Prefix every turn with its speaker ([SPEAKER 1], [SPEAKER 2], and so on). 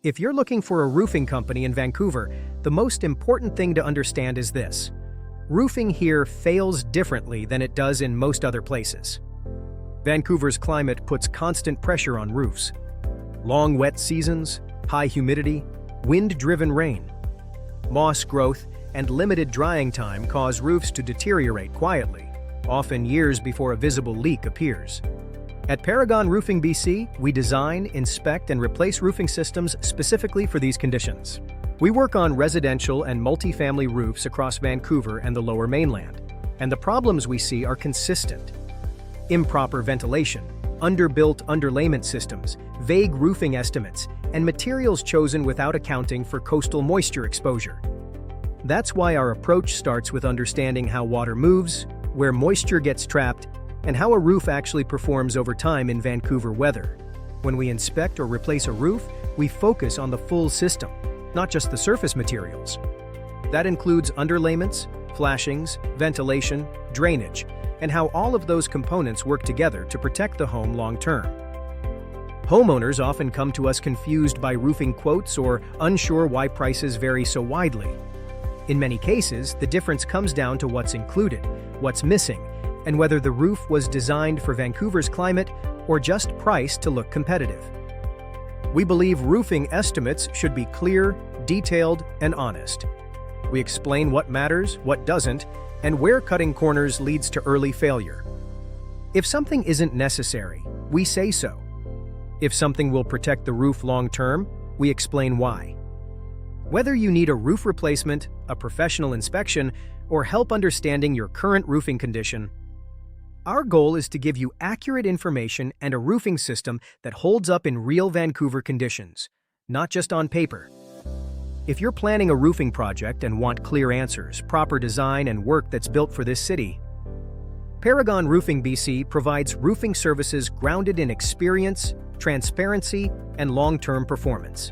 [SPEAKER 1] If you're looking for a roofing company in Vancouver, the most important thing to understand is this. Roofing here fails differently than it does in most other places. Vancouver's climate puts constant pressure on roofs. Long wet seasons, high humidity, wind-driven rain, moss growth, and limited drying time cause roofs to deteriorate quietly, often years before a visible leak appears. At Paragon Roofing BC, we design, inspect, and replace roofing systems specifically for these conditions. We work on residential and multifamily roofs across Vancouver and the Lower Mainland, and the problems we see are consistent. Improper ventilation, underbuilt underlayment systems, vague roofing estimates, and materials chosen without accounting for coastal moisture exposure. That's why our approach starts with understanding how water moves, where moisture gets trapped, and how a roof actually performs over time in Vancouver weather. When we inspect or replace a roof, we focus on the full system, not just the surface materials. That includes underlayments, flashings, ventilation, drainage, and how all of those components work together to protect the home long-term. Homeowners often come to us confused by roofing quotes or unsure why prices vary so widely. In many cases, the difference comes down to what's included, what's missing, and whether the roof was designed for Vancouver's climate or just priced to look competitive. We believe roofing estimates should be clear, detailed, and honest. We explain what matters, what doesn't, and where cutting corners leads to early failure. If something isn't necessary, we say so. If something will protect the roof long-term, we explain why. Whether you need a roof replacement, a professional inspection, or help understanding your current roofing condition, our goal is to give you accurate information and a roofing system that holds up in real Vancouver conditions, not just on paper. If you're planning a roofing project and want clear answers, proper design, and work that's built for this city, Paragon Roofing BC provides roofing services grounded in experience, transparency, and long-term performance.